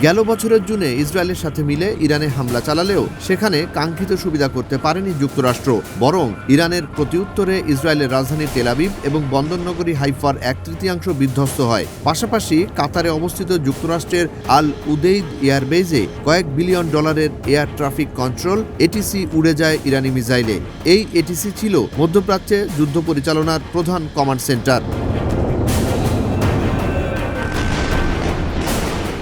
গেল বছরের জুনে ইসরায়েলের সাথে মিলে ইরানে হামলা চালালেও সেখানে কাঙ্ক্ষিত সুবিধা করতে পারেনি যুক্তরাষ্ট্র। বরং ইরানের প্রতিউত্তরে ইসরায়েলের রাজধানী তেল আবিব এবং বন্দরনগরী হাইফার 1/3 বিধ্বস্ত হয়। পাশাপাশি কাতারে অবস্থিত যুক্তরাষ্ট্রের আল উদেইদ এয়ারবেজে কয়েক বিলিয়ন ডলারের এয়ার ট্রাফিক কন্ট্রোল এটিসি উড়ে যায় ইরানি মিসাইলে। এই এটিসি ছিল মধ্যপ্রাচ্যে যুদ্ধ পরিচালনার প্রধান কমান্ড সেন্টার।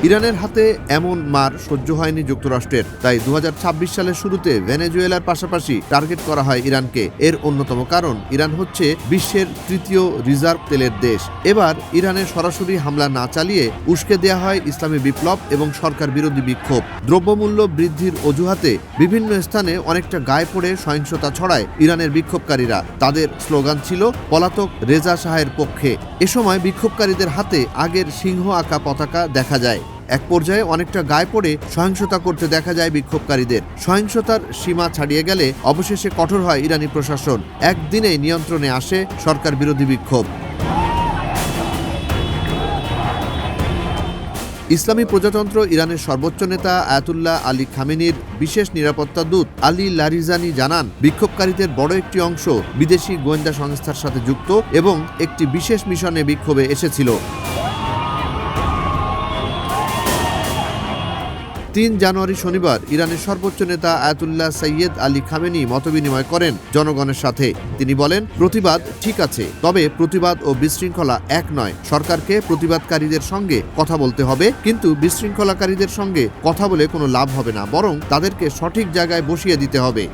ইরানের হাতে এমন মার সহ্য হয়নি যুক্তরাষ্ট্রের, তাই 2026 সালের শুরুতে ভেনেজুয়েলার পাশাপাশি টার্গেট করা হয় ইরানকে। এর অন্যতম কারণ ইরান হচ্ছে বিশ্বের তৃতীয় রিজার্ভ তেলের দেশ। এবার ইরানে সরাসরি হামলা না চালিয়ে উস্কে দেয়া হয় ইসলামী বিপ্লব এবং সরকার বিরোধী বিক্ষোভ। দ্রব্যমূল্য বৃদ্ধির অজুহাতে বিভিন্ন স্থানে অনেকটা গায়ে পড়ে সহিংসতা ছড়ায় ইরানের বিক্ষোভকারীরা। তাদের স্লোগান ছিল পলাতক রেজা শাহের পক্ষে। এ সময় বিক্ষোভকারীদের হাতে আগের সিংহ আঁকা পতাকা দেখা যায়। এক পর্যায়ে অনেকটা গায়ে পড়ে সহিংসতা করতে দেখা যায় বিক্ষোভকারীদের। সহিংসতার সীমা ছাড়িয়ে গেলে অবশেষে কঠোর হয় ইরানি প্রশাসন। একদিনে নিয়ন্ত্রণে আসে সরকার বিরোধী বিক্ষোভ। ইসলামী প্রজাতন্ত্র ইরানের সর্বোচ্চ নেতা আয়াতুল্লাহ আলী খামেনির বিশেষ নিরাপত্তা দূত আলী লারিজানি জানান, বিক্ষোভকারীদের বড় একটি অংশ বিদেশি গোয়েন্দা সংস্থার সাথে যুক্ত এবং একটি বিশেষ মিশনে বিক্ষোভে এসেছিল। 3 জানুয়ারি শনিবার ইরানের সর্বোচ্চ নেতা আয়াতুল্লাহ সৈয়দ আলী খামেনি মতবিনিময় করেন জনগণের সাথে। তিনি বলেন, প্রতিবাদ ঠিক আছে, তবে প্রতিবাদ ও বিশৃঙ্খলা এক নয়। সরকারকে প্রতিবাদকারীদের সঙ্গে কথা বলতে হবে, কিন্তু বিশৃঙ্খলাকারীদের সঙ্গে কথা বলে কোনো লাভ হবে না, বরং তাদেরকে সঠিক জায়গায় বসিয়ে দিতে হবে।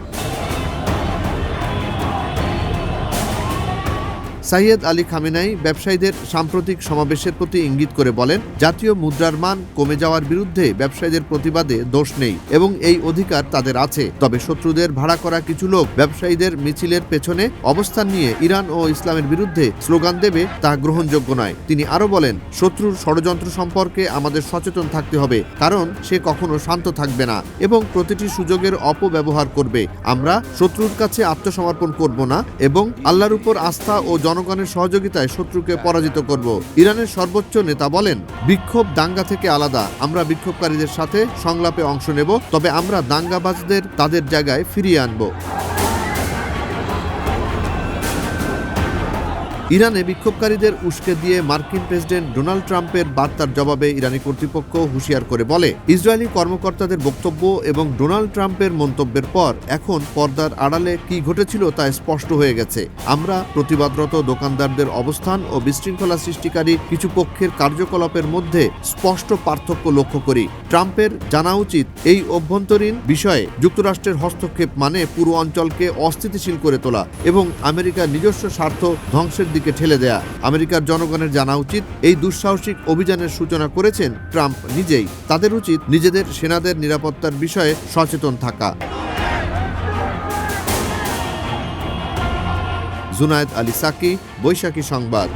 সৈয়দ আলী খামেনাই ব্যবসায়ীদের সাম্প্রতিক সমাবেশের প্রতি ইঙ্গিত করে বলেন, জাতীয় মুদ্রার মান কমে যাওয়ার বিরুদ্ধে ব্যবসায়ীদের প্রতিবাদে দোষ নেই এবং এই অধিকার তাদের আছে। তবে শত্রুদের ভাড়া করা কিছু লোক ব্যবসায়ীদের মিছিলের পেছনে অবস্থান নিয়ে ইরান ও ইসলামের বিরুদ্ধে স্লোগান দেবে, তা গ্রহণযোগ্য নয়। তিনি আরও বলেন, শত্রুর ষড়যন্ত্র সম্পর্কে আমাদের সচেতন থাকতে হবে, কারণ সে কখনো শান্ত থাকবে না এবং প্রতিটি সুযোগের অপব্যবহার করবে। আমরা শত্রুর কাছে আত্মসমর্পণ করব না এবং আল্লাহর উপর আস্থা ও জনগণের সহযোগিতায় শত্রুকে পরাজিত করব। ইরানের সর্বোচ্চ নেতা বলেন, বিক্ষোভ দাঙ্গা থেকে আলাদা। আমরা বিক্ষোভকারীদের সাথে সংলাপে অংশ নেব, তবে আমরা দাঙ্গাবাজদের তাদের জায়গায় ফিরিয়ে আনব। ইরানে বিক্ষোভকারীদের উস্কে দিয়ে মার্কিন প্রেসিডেন্ট ডোনাল্ড ট্রাম্পের বার্তার জবাবে ইরানি কর্তৃপক্ষ হুঁশিয়ার করে বলে, ইসরায়েলি কর্মকর্তাদের বক্তব্য এবং ডোনাল্ড ট্রাম্পের মন্তব্যের পর এখন পর্দার আড়ালে কি ঘটেছিল তা স্পষ্ট হয়ে গেছে। আমরা প্রতিবাদরত দোকানদারদের অবস্থান ও বিশৃঙ্খলা সৃষ্টিকারী কিছু পক্ষের কার্যকলাপের মধ্যে স্পষ্ট পার্থক্য লক্ষ্য করি। ট্রাম্পের জানা উচিত, এই অভ্যন্তরীণ বিষয়ে যুক্তরাষ্ট্রের হস্তক্ষেপ মানে পুরো অঞ্চলকে অস্থিতিশীল করে তোলা এবং আমেরিকার নিজস্ব স্বার্থ ধ্বংসের দিকে ঠেলে দেয়া। আমেরিকার জনগণের জানা উচিত, এই দুঃসাহসিক অভিযানের সূচনা করেছেন ট্রাম্প নিজেই। তাদের উচিত নিজেদের সেনাদের নিরাপত্তার বিষয়ে সচেতন থাকা। জুনায়েদ আলী সাকি, বৈশাখী সংবাদ।